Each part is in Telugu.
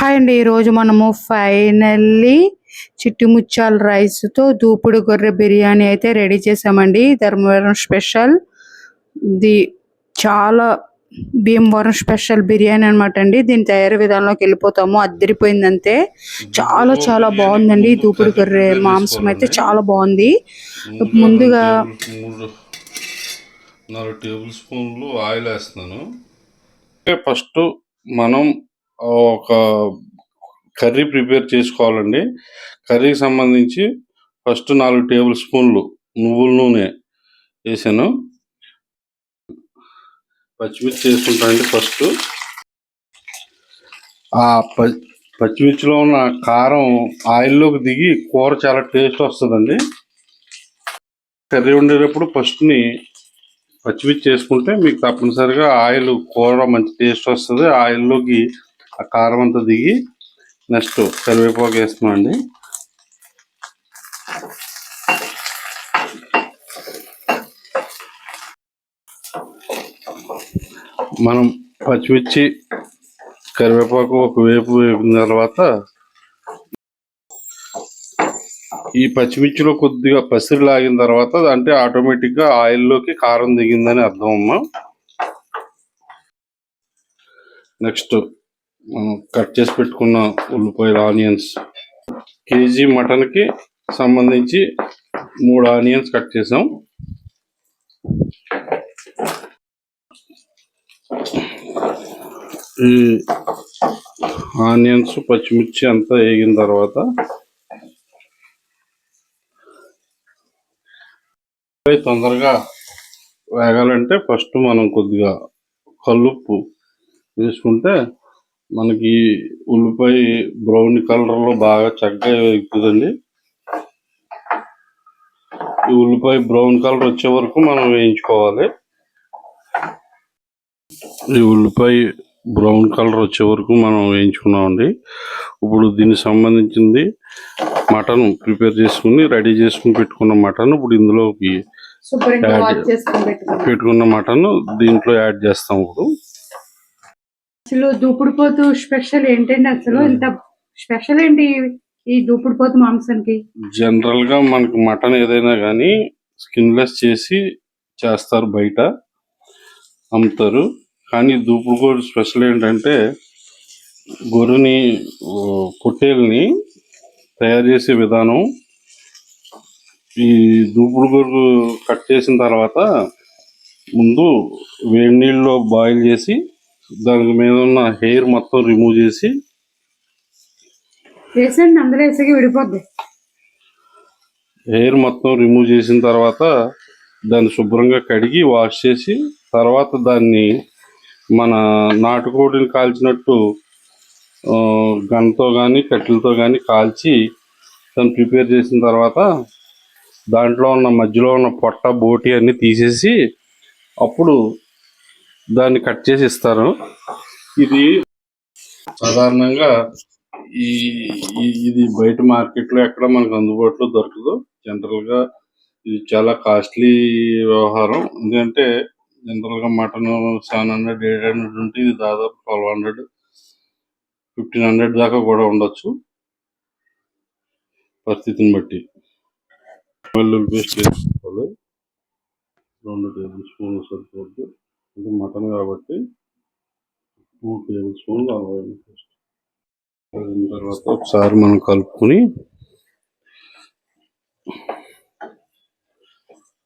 హాయ్ అండి, ఈరోజు మనము ఫైనల్లీ చిట్టి ముత్యాల రైస్తో దూపుడు గొర్రె బిర్యానీ అయితే రెడీ చేసామండి. ధర్మవరం స్పెషల్ ది చాలా భీమవరం స్పెషల్ బిర్యానీ అనమాట అండి. దీని తయారీ విధానంలోకి వెళ్ళిపోతాము. అద్దరిపోయిందంతే, చాలా చాలా బాగుందండి. దూపుడు గొర్రె మాంసం అయితే చాలా బాగుంది. ముందుగా 4 టేబుల్ స్పూన్లు ఆయిల్ వేస్తున్నాను. ఫస్ట్ మనం ఒక కర్రీ ప్రిపేర్ చేసుకోవాలండి. కర్రీకి సంబంధించి ఫస్ట్ 4 టేబుల్ స్పూన్లు నువ్వుల నూనె వేసాను. పచ్చిమిర్చి వేసుకుంటానండి. ఫస్ట్ ఆ పచ్చిమిర్చిలో ఉన్న కారం ఆయిల్లోకి దిగి కూర చాలా టేస్ట్ వస్తుందండి. కర్రీ వండేటప్పుడు ఫస్ట్ని పచ్చిమిర్చి వేసుకుంటే మీకు తప్పనిసరిగా ఆయిల్ కూర మంచి టేస్ట్ వస్తుంది. ఆయిల్లోకి ఆ కారం అంతా దిగి నెక్స్ట్ కరివేపాకు వేస్తున్నామండి. మనం పచ్చిమిర్చి కరివేపాకు ఒకవైపు వేపిన తర్వాత ఈ పచ్చిమిర్చిలో కొద్దిగా పసిరి లాగిన తర్వాత అంటే ఆటోమేటిక్గా ఆయిల్లోకి కారం దిగిందని అర్థం అమ్మా. నెక్స్ట్ మనం కట్ చేసి పెట్టుకున్న ఉల్లిపాయలు, ఆనియన్స్, కేజీ మటన్కి సంబంధించి 3 ఆనియన్స్ కట్ చేసాం. ఈ ఆనియన్స్ పచ్చిమిర్చి అంతా వేగిన తర్వాత తొందరగా వేగాలంటే ఫస్ట్ మనం కొద్దిగా కల్లుప్పు వేసుకుంటే మనకి ఉల్లిపాయ బ్రౌన్ కలర్లో బాగా చక్కగా వేగుతుందండి. ఈ ఉల్లిపాయ బ్రౌన్ కలర్ వచ్చే వరకు మనం వేయించుకోవాలి. ఈ ఉల్లిపాయ బ్రౌన్ కలర్ వచ్చే వరకు మనం వేయించుకున్నామండి. ఇప్పుడు దీనికి సంబంధించింది మటన్ ప్రిపేర్ చేసుకుని రెడీ చేసుకుని పెట్టుకున్న మటన్ ఇప్పుడు ఇందులోకి పెట్టుకున్న మటన్ దీంట్లో యాడ్ చేస్తాం. ఇప్పుడు అసలు దూపుడు పోతు స్పెషల్ ఏంటండి? అసలు ఇంత స్పెషల్ ఏంటి ఈ దూపుడు పోతు మాంసానికి? జనరల్ గా మనకు మటన్ ఏదైనా కానీ స్కిన్లెస్ చేసి చేస్తారు, బయట అమ్ముతారు. కానీ దూపుడు గొర్రె స్పెషల్ ఏంటంటే గొర్రెని పొట్టేల్ని తయారు చేసే విధానం. ఈ దూపుడు గొర్రె కట్ చేసిన తర్వాత ముందు వేడి నీళ్ళలో బాయిల్ చేసి దాని మీద ఉన్న హెయిర్ మొత్తం రిమూవ్ చేసి అందులో విడిపోద్ది. హెయిర్ మొత్తం రిమూవ్ చేసిన తర్వాత దాన్ని శుభ్రంగా కడిగి వాష్ చేసి తర్వాత దాన్ని మన నాటుకోడిని కాల్చినట్టు గన్తో కానీ కట్టెలతో కానీ కాల్చి దాన్ని ప్రిపేర్ చేసిన తర్వాత దాంట్లో ఉన్న మధ్యలో ఉన్న పొట్ట బోటి అన్నీ తీసేసి అప్పుడు దాన్ని కట్ చేసి ఇస్తారు. ఇది సాధారణంగా ఇది బయట మార్కెట్లో ఎక్కడ మనకు అందుబాటులో దొరకదు. జనరల్గా ఇది చాలా కాస్ట్లీ వ్యవహారం. ఎందుకంటే జనరల్గా మటన్ 700, 800 ఉంటే ఇది దాదాపు 1200, 1500 దాకా కూడా ఉండొచ్చు పరిస్థితిని బట్టి. వెల్లుల్లి పేస్ట్ వేసుకోవాలి, 2 టేబుల్ స్పూన్లు సరిపోద్ది. ఇది మటన్ కాబట్టి 2 టేబుల్ స్పూన్లు అల్లం వెల్లుల్లి పేస్ట్ వేసిన తర్వాత ఒకసారి మనం కలుపుకొని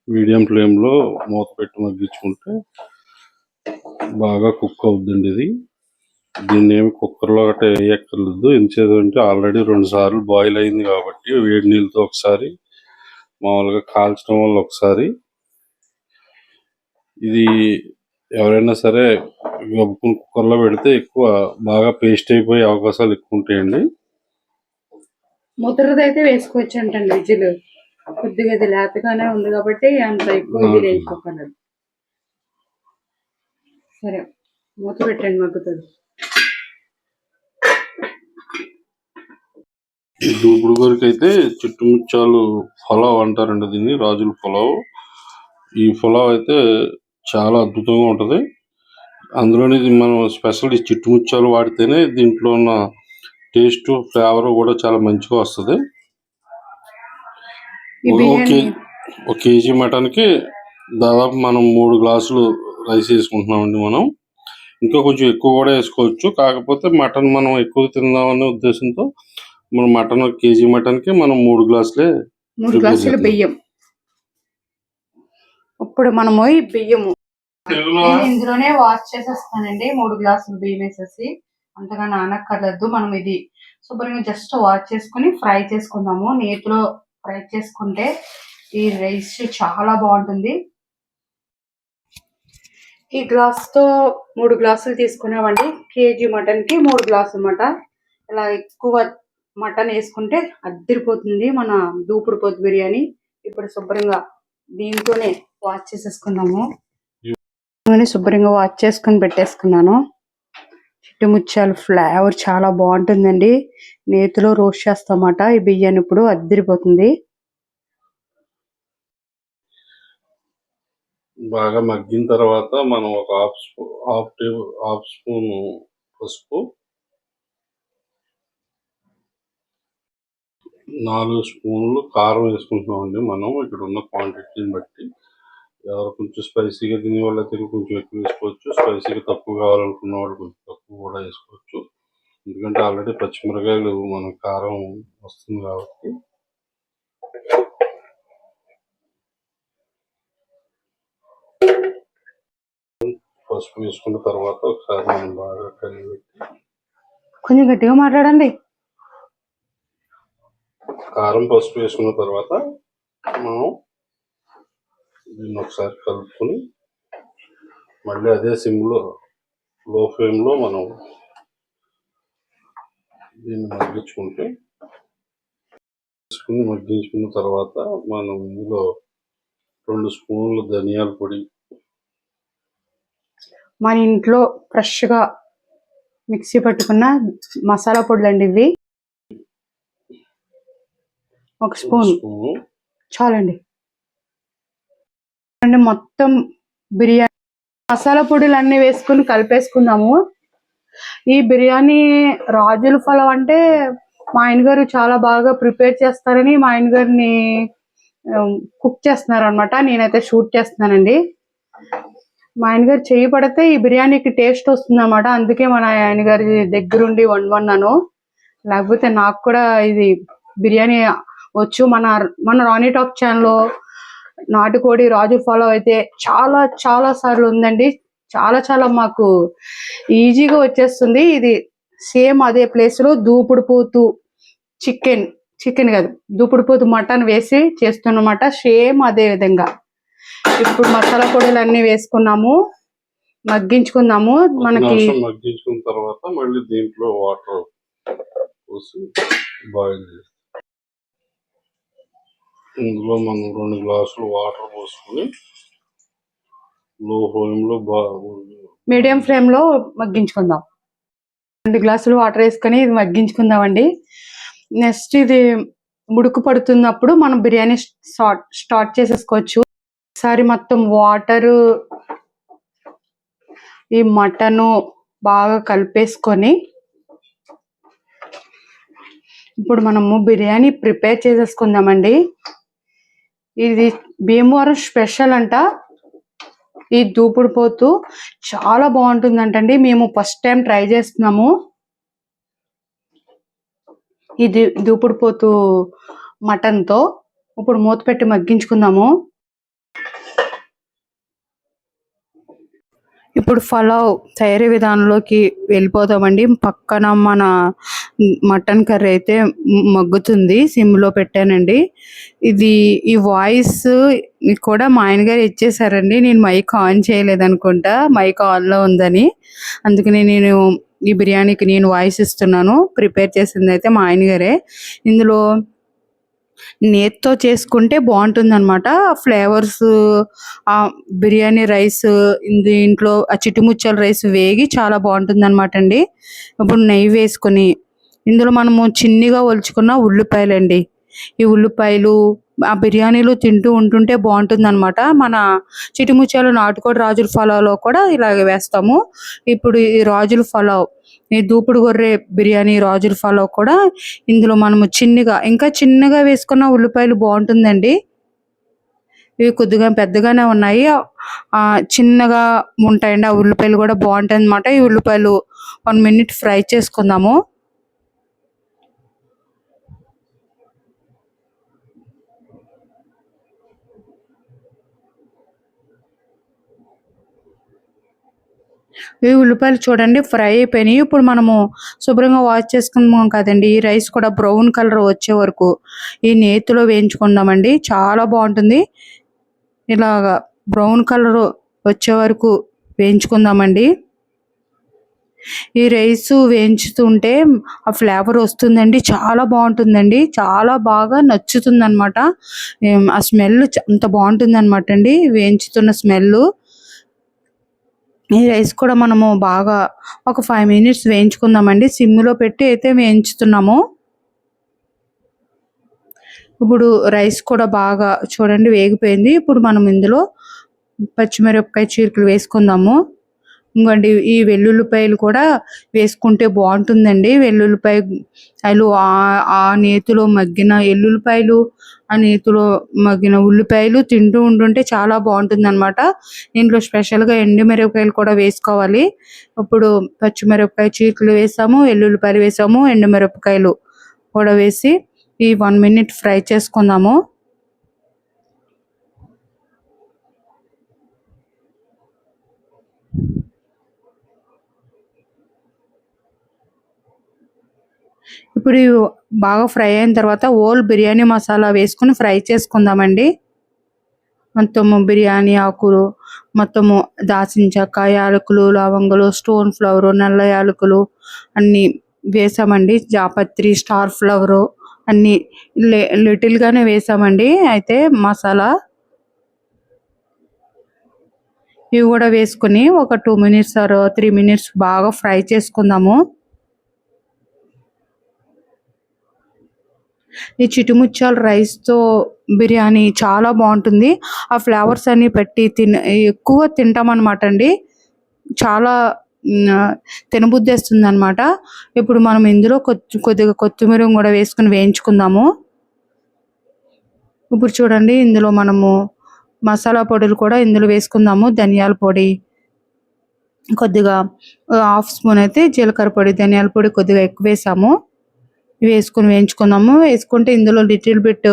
మీడియం ఫ్లేమ్లో మూత పెట్టి మగ్గించుకుంటే బాగా కుక్ అవుతుందండి. దీన్ని ఏమి కుక్కర్లో గట్రా వేయక్కర్లేదు. ఎందుకంటే ఆల్రెడీ 2 సార్లు బాయిల్ అయింది కాబట్టి వేడి నీళ్ళతో ఒకసారి, మామూలుగా కాల్చడం వల్ల ఒకసారి. ఇది ఎవరైనా సరే గబుక్కుని కుక్కర్లో పెడితే ఎక్కువ బాగా పేస్ట్ అయిపోయే అవకాశాలు ఎక్కువ ఉంటాయండి. ముద్రదైతే వేసుకోవచ్చు అంటండి. విజిల్ కొద్దిగా ఇది లేతగానే ఉంది కాబట్టి అంత ఎక్కువ విజిల్ వేసుకోకూడదు. సరే, మూత పెట్టండి, మగ్గుతుంది. దూపుడు గొర్రెకి అయితే చిట్టుముచ్చాలు పులావ్ అంటారండి. దీన్ని రాజుల పులావ్. ఈ పులావ్ అయితే చాలా అద్భుతంగా ఉంటుంది. అందులోని మనం స్పెషల్ చిట్టుముచ్చాలు వాడితేనే దీంట్లో ఉన్న టేస్ట్ ఫ్లేవర్ కూడా చాలా మంచిగా వస్తుంది. ఈ బిర్యానీ ఒక కేజీ మటన్కి దాదాపు మనం 3 గ్లాసులు రైస్ వేసుకుంటున్నామండి. మనం ఇంకా కొంచెం ఎక్కువ కూడా వేసుకోవచ్చు. కాకపోతే మటన్ మనం ఎక్కువ తిందామనే ఉద్దేశంతో మనం కేజీ మటన్కి మనం 3 గ్లాసుల బియ్యం. ఇప్పుడు మనము ఈ బియ్యము నేను ఇందులోనే వాష్ చేసేస్తానండి. 3 గ్లాసులు బియ్యం వేసేసి అంతగా నానక్కర్లేదు. మనం ఇది శుభ్రంగా జస్ట్ వాష్ చేసుకుని ఫ్రై చేసుకుందాము. నేతిలో ఫ్రై చేసుకుంటే ఈ రైస్ చాలా బాగుంటుంది. ఈ గ్లాస్తో 3 గ్లాసులు తీసుకున్నామండి. కేజీ మటన్కి 3 గ్లాసులు అన్నమాట. ఇలా ఎక్కువ మటన్ వేసుకుంటే అద్దరిపోతుంది మన దూపుడు పోతు బిర్యానీ. ఇప్పుడు శుభ్రంగా దీంతోనే వాష్ చేసేసుకున్నాము. శుభ్రంగా వాష్ చేసుకుని పెట్టేసుకున్నాను. చిట్టి ముత్యాల ఫ్లేవర్ చాలా బాగుంటుందండి. నేతిలో రోస్ట్ చేస్తామట ఈ బియ్యాన్ని. ఇప్పుడు అద్దరిపోతుంది. బాగా మగ్గిన తర్వాత మనం ఒక హాఫ్ స్పూన్ పసుపు, 4 స్పూన్లు కారం వేసుకుంటున్నామండి. మనం ఇక్కడ ఉన్న క్వాంటిటీని బట్టి ఎవరు కొంచెం స్పైసీగా తినే వాళ్ళైతే కొంచెం ఎక్కువ వేసుకోవచ్చు. స్పైసీగా తక్కువ కావాలనుకున్న వాళ్ళు కొంచెం తక్కువ కూడా వేసుకోవచ్చు. ఎందుకంటే ఆల్రెడీ పచ్చిమిరకాయలు మన కారం వస్తుంది కాబట్టి. పసుపు వేసుకున్న తర్వాత ఒకసారి మనం బాగా కలిపి కొంచెం గట్టిగా మాట్లాడండి. కారం పసుపు వేసుకున్న తర్వాత మనం దీన్ని ఒకసారి కలుపుకొని మళ్ళీ అదే లో ఫ్లేమ్లో మనం దీన్ని మగ్గించుకున్న తర్వాత మనం ఇందులో 2 స్పూన్లు ధనియాల పొడి, మన ఇంట్లో ఫ్రెష్గా మిక్సీ పట్టుకున్న మసాలా పొడులు అండి ఇవి. 1 స్పూన్ చాలండి. మొత్తం బిర్యానీ మసాలా పొడులు అన్ని వేసుకుని కలిపేసుకుందాము. ఈ బిర్యానీ రాజుల ఫలం అంటే మా ఆయన గారు చాలా బాగా ప్రిపేర్ చేస్తారని మా ఆయన గారిని కుక్ చేస్తున్నారు అనమాట. నేనైతే షూట్ చేస్తున్నానండి. మా ఆయన గారు చేయి పడితే ఈ బిర్యానీకి టేస్ట్ వస్తుంది అన్నమాట. అందుకే మన ఆయన గారి దగ్గరుండి వండుకున్నాను. లేకపోతే నాకు కూడా ఇది బిర్యానీ వచ్చు. మన రాణి టాక్ ఛానల్లో నాటుకోడి రాజు ఫాలో అయితే చాలా సార్లు ఉందండి. చాలా మాకు ఈజీగా వచ్చేస్తుంది. ఇది సేమ్ అదే ప్లేస్ లో దూపుడు పోతు చికెన్ కాదు, దూపుడు పోతు మటన్ వేసి చేస్తున్నమాట. సేమ్ అదే విధంగా ఇప్పుడు మసాలా పొడులు అన్ని వేసుకున్నాము, మగ్గించుకుందాము. మగ్గించుకున్న తర్వాత మళ్ళీ దీంట్లో వాటర్ పోసి బాయిల్ చేస్తాం. ఇందులో మనం 2 గ్లాసులు వాటర్ పోసుకొని లో ఫ్లేమ్లో మీడియం ఫ్లేమ్లో మగ్గించుకుందాం. 2 గ్లాసులు వాటర్ వేసుకొని ఇది మగ్గించుకుందామండి. నెక్స్ట్ ఇది ఉడుకు పడుతున్నప్పుడు మనం బిర్యానీ స్టార్ట్ చేసేసుకోవచ్చు. ఒకసారి మొత్తం వాటరు ఈ మటను బాగా కలిపేసుకొని ఇప్పుడు మనము బిర్యానీ ప్రిపేర్ చేసేసుకుందామండి. ఇది భీమవరం స్పెషల్ అంట. ఈ దూపుడు పోతు చాలా బాగుంటుందంటండి. మేము ఫస్ట్ టైం ట్రై చేస్తున్నాము. ఇది దూపుడు పోతు మటన్తో ఇప్పుడు మూత పెట్టి మగ్గించుకుందాము. ఇప్పుడు పలావ్ తయారీ విధానంలోకి వెళ్ళిపోతామండి. పక్కన మన మటన్ కర్రీ అయితే మగ్గుతుంది. సిమ్లో పెట్టానండి. ఈ వాయిస్ కూడా మా ఆయన గారు ఇచ్చేసారండి. నేను మైక్ ఆన్ చేయలేదు అనుకుంటా, మైక్ ఆన్లో ఉందని. అందుకని నేను ఈ బిర్యానీకి నేను వాయిస్ ఇస్తున్నాను. ప్రిపేర్ చేసింది అయితే మా ఆయన గారే. ఇందులో నేతితో చేసుకుంటే బాగుంటుంది అనమాట. ఫ్లేవర్స్ ఆ బిర్యానీ రైస్ దీంట్లో ఆ చిట్టుముచ్చల రైస్ వేగి చాలా బాగుంటుంది అనమాట అండి. ఇప్పుడు నెయ్యి వేసుకొని ఇందులో మనము చిన్నగా ఒలుచుకున్న ఉల్లిపాయలండి. ఈ ఉల్లిపాయలు ఆ బిర్యానీలో తింటూ ఉంటుంటే బాగుంటుందన్నమాట. మన చిటిముత్యాలు నాటుకోడి రాజుల పలావ్‌లో కూడా ఇలాగ వేస్తాము. ఇప్పుడు ఈ రాజుల పలావ్, ఈ దూపుడు గొర్రె బిర్యానీ రాజుల పలావ్ కూడా ఇందులో మనము ఇంకా చిన్నగా వేసుకున్న ఉల్లిపాయలు బాగుంటుందండి. ఇవి కొద్దిగా పెద్దగానే ఉన్నాయి. చిన్నగా ఉంటాయండి. ఆ ఉల్లిపాయలు కూడా బాగుంటాయన్నమాట. ఈ ఉల్లిపాయలు 1 మినిట్ ఫ్రై చేసుకుందాము. ఈ ఉల్లిపాయలు చూడండి ఫ్రై అయిపోయినాయి. ఇప్పుడు మనము శుభ్రంగా వాష్ చేసుకున్నాం కదండీ! ఈ రైస్ కూడా బ్రౌన్ కలర్ వచ్చే వరకు ఈ నేతిలో వేయించుకుందామండి. చాలా బాగుంటుంది. ఇలాగా బ్రౌన్ కలర్ వచ్చే వరకు వేయించుకుందామండి. ఈ రైసు వేయించుతుంటే ఆ ఫ్లేవర్ వస్తుందండి. చాలా బాగుంటుందండి. చాలా బాగా నచ్చుతుందనమాట. ఆ స్మెల్ అంత బాగుంటుందనమాట అండి. వేయించుతున్న స్మెల్లు. ఈ రైస్ కూడా మనము బాగా ఒక 5 మినిట్స్ వేయించుకుందామండి. సిమ్‌లో పెట్టి అయితే వేయించుతున్నాము. ఇప్పుడు రైస్ కూడా బాగా చూడండి వేగిపోయింది. ఇప్పుడు మనం ఇందులో పచ్చిమిరపకాయ చీలికలు వేసుకుందాము. ఇంగోండి ఈ వెల్లుల్లిపాయలు కూడా వేసుకుంటే బాగుంటుందండి. వెల్లుల్లిపాయలు ఆ నేతిలో మగ్గిన ఎల్లుల్లిపాయలు, ఆ నేతిలో మగ్గిన ఉల్లిపాయలు తింటూ ఉంటుంటే చాలా బాగుంటుందన్నమాట. దీంట్లో స్పెషల్‌గా ఎండుమిరపకాయలు కూడా వేసుకోవాలి. ఇప్పుడు పచ్చిమిరపకాయ చీలికలు వేసాము, ఎల్లుల్లిపాయలు వేసాము, ఎండుమిరపకాయలు కూడా వేసి ఈ 1 మినిట్ ఫ్రై చేసుకుందాము. ఇప్పుడు ఇవి బాగా ఫ్రై అయిన తర్వాత బిర్యానీ మసాలా వేసుకొని ఫ్రై చేసుకుందామండి. మొత్తము బిర్యానీ ఆకులు, మొత్తము దాల్చిన చెక్క, యాలకులు, లవంగాలు, స్టోన్ ఫ్లవరు, నల్ల యాలకులు అన్నీ వేసామండి. జాపత్రి, స్టార్ ఫ్లవరు అన్నీ లిటిల్‌గానే వేసామండి. అయితే మసాలా ఇవి కూడా వేసుకొని ఒక 2 మినిట్స్ ఆర్ 3 మినిట్స్ బాగా ఫ్రై చేసుకుందాము. ఈ చిటిముత్యాల రైస్‌తో బిర్యానీ చాలా బాగుంటుంది. ఆ ఫ్లేవర్స్ అన్నీ పెట్టి ఎక్కువ తింటామనమాట అండి. చాలా తినబుద్ధేస్తుందనమాట. ఇప్పుడు మనం ఇందులో కొద్దిగా కొత్తిమీర కూడా వేసుకొని వేయించుకుందాము. ఇప్పుడు చూడండి ఇందులో మనము మసాలా పొడులు కూడా ఇందులో వేసుకుందాము. ధనియాల పొడి కొద్దిగా హాఫ్ స్పూన్ అయితే జీలకర్ర పొడి, ధనియాల పొడి కొద్దిగా ఎక్కువేసాము. వేసుకొని వేయించుకుందాము. వేసుకుంటే ఇందులో లిటిల్ బిట్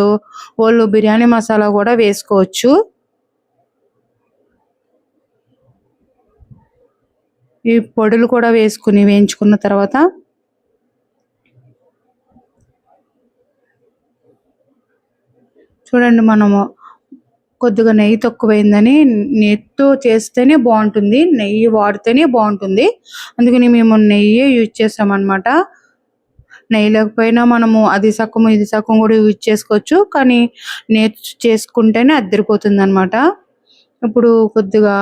బిర్యానీ మసాలా కూడా వేసుకోవచ్చు. ఈ పొడులు కూడా వేసుకొని వేయించుకున్న తర్వాత చూడండి మనము కొద్దిగా నెయ్యి తక్కువైందని నెయ్యితో చేస్తేనే బాగుంటుంది. నెయ్యి వాడితేనే బాగుంటుంది. అందుకని మేము నెయ్యే యూజ్ చేసామన్నమాట. నెయ్యి లేకపోయినా మనము అది సగం ఇది సగం కూడా యూజ్ చేసుకోవచ్చు. కానీ నెయ్యితో చేసుకుంటేనే అదిరిపోతుందన్నమాట. ఇప్పుడు కొద్దిగా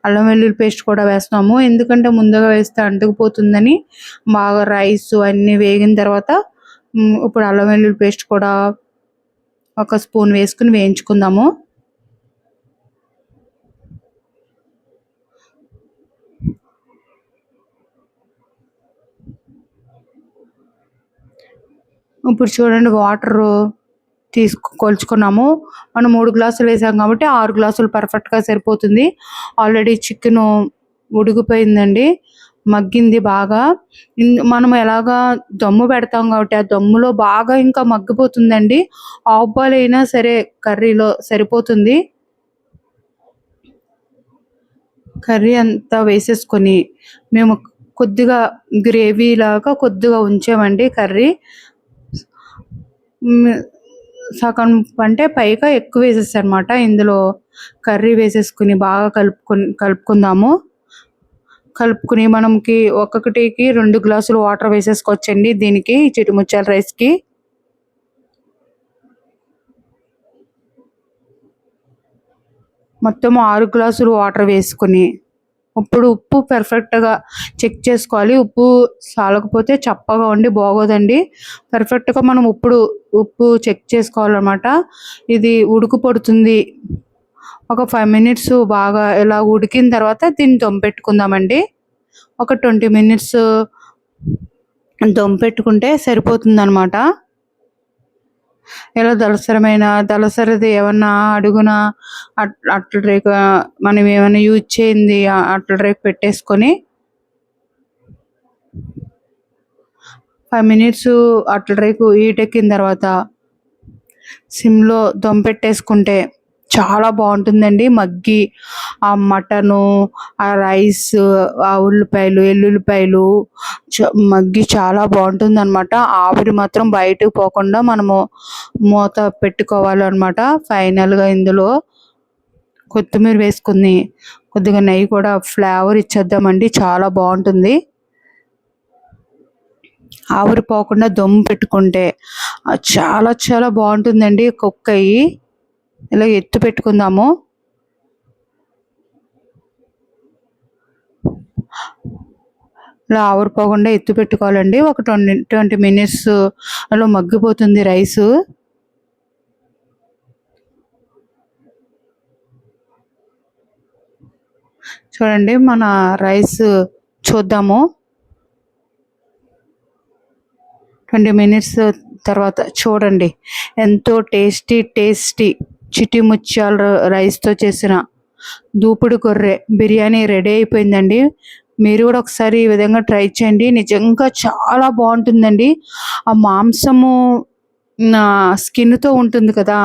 అల్లం వెల్లుల్లి పేస్ట్ కూడా వేస్తున్నాము. ఎందుకంటే ముందుగా వేస్తే అంటుకుపోతుందని బాగా రైస్ అన్నీ వేగిన తర్వాత ఇప్పుడు అల్లం వెల్లుల్లి పేస్ట్ కూడా ఒక స్పూన్ వేసుకొని వేయించుకుందాము. ఇప్పుడు చూడండి వాటరు కొలుచుకున్నాము. మనం 3 గ్లాసులు వేసాం కాబట్టి 6 గ్లాసులు పర్ఫెక్ట్‌గా సరిపోతుంది. ఆల్రెడీ చికెను ఉడికిపోయిందండి. మగ్గింది బాగా. మనం ఎలాగా దమ్ము పెడతాం కాబట్టి ఆ దమ్ములో బాగా ఇంకా మగ్గిపోతుందండి. హాఫ్ బాయిల్ అయినా సరే కర్రీలో సరిపోతుంది. కర్రీ అంతా వేసేసుకొని మేము కొద్దిగా గ్రేవీలాగా కొద్దిగా ఉంచామండి కర్రీ. సగం అంటే పైగా ఎక్కువ వేసేసానమాట. ఇందులో కర్రీ వేసేసుకొని బాగా కలుపుకుందాము. కలుపుకొని మనకి ఒక్కొక్కటికి 2 గ్లాసులు వాటర్ వేసేసుకోవచ్చండి దీనికి చిటిముత్యాల రైస్‌కి. మొత్తం 6 గ్లాసులు వాటర్ వేసుకొని ఇప్పుడు ఉప్పు పర్ఫెక్ట్‌గా చెక్ చేసుకోవాలి. ఉప్పు సాలకపోతే చప్పగా ఉండి బాగోదండి. పర్ఫెక్ట్‌గా మనం ఉప్పు చెక్ చేసుకోవాలనమాట. ఇది ఉడుకుపడుతుంది. ఒక 5 మినిట్స్ బాగా ఇలా ఉడికిన తర్వాత దీన్ని దమ్ పెట్టుకుందామండి. ఒక 20 మినిట్స్ దమ్ పెట్టుకుంటే సరిపోతుందనమాట. ఇలా దళసరిది ఏమన్నా అడుగున అట్ల రేకు మనం ఏమైనా యూజ్ చేయింది అట్ల రేకు పెట్టేసుకొని 5 మినిట్స్ అట్ల రేకు హీట్ ఎక్కిన తర్వాత సిమ్‌లో దమ్ పెట్టేసుకుంటే చాలా బాగుంటుందండి. మగ్గి ఆ మటను, ఆ రైస్, ఆ ఉల్లిపాయలు, ఎల్లుల్లిపాయలు మగ్గి చాలా బాగుంటుందనమాట. ఆవిరి మాత్రం బయటకు పోకుండా మనము మూత పెట్టుకోవాలన్నమాట. ఫైనల్‌గా ఇందులో కొత్తిమీర వేసుకొని కొద్దిగా నెయ్యి కూడా ఫ్లేవర్ ఇచ్చేద్దామండి. చాలా బాగుంటుంది. ఆవిరి పోకుండా దమ్ పెట్టుకుంటే చాలా చాలా బాగుంటుందండి. కుక్ అయ్యి ఇలా ఎత్తు పెట్టుకుందాము. ఇలా ఆవిరిపోకుండా ఎత్తు పెట్టుకోవాలండి. ఒక 20 మినిట్స్ అలా మగ్గిపోతుంది రైసు. చూడండి మన రైస్ చూద్దాము. 20 మినిట్స్ తర్వాత చూడండి ఎంతో టేస్టీ చిట్టి ముత్యాల రైస్‌తో చేసిన దూపిడి గొర్రె బిర్యానీ రెడీ అయిపోయిందండి. మీరు కూడా ఒకసారి ఈ విధంగా ట్రై చేయండి. నిజంగా చాలా బాగుంటుందండి. ఆ మాంసము స్కిన్‌తో ఉంటుంది కదా!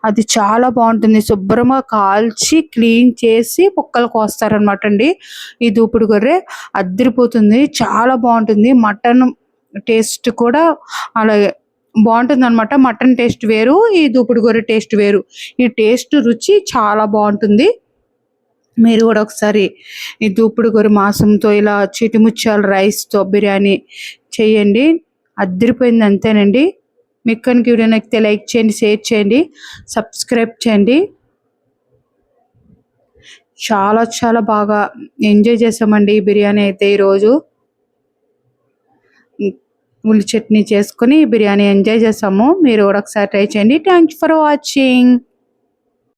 అది చాలా బాగుంటుంది. శుభ్రంగా కాల్చి క్లీన్ చేసి ముక్కలు కోస్తారనమాట అండి. ఈ దూపిడి గొర్రె అద్దిరిపోతుంది. చాలా బాగుంటుంది. మటన్ టేస్ట్ కూడా అలాగే బాగుంటుందనమాట. మటన్ టేస్ట్ వేరు, ఈ దూపిడి గొర్రె టేస్ట్ వేరు. ఈ టేస్ట్ రుచి చాలా బాగుంటుంది. మీరు కూడా ఒకసారి ఈ దూపిడి గొర్రె మాంసంతో ఇలా చిటిముత్యాల రైస్‌తో బిర్యానీ చేయండి. అద్దిరిపోయింది అంతేనండి. మీకు కనుక వీడియో నచ్చితే లైక్ చేయండి, షేర్ చేయండి, సబ్స్క్రైబ్ చేయండి. చాలా చాలా బాగా ఎంజాయ్ చేసామండి ఈ బిర్యానీ అయితే ఈరోజు. ఉల్లి చట్నీ చేసుకొని బిర్యానీ ఎంజాయ్ చేసాము. మీరు కూడా ఒకసారి ట్రై చేయండి. Thank you for watching.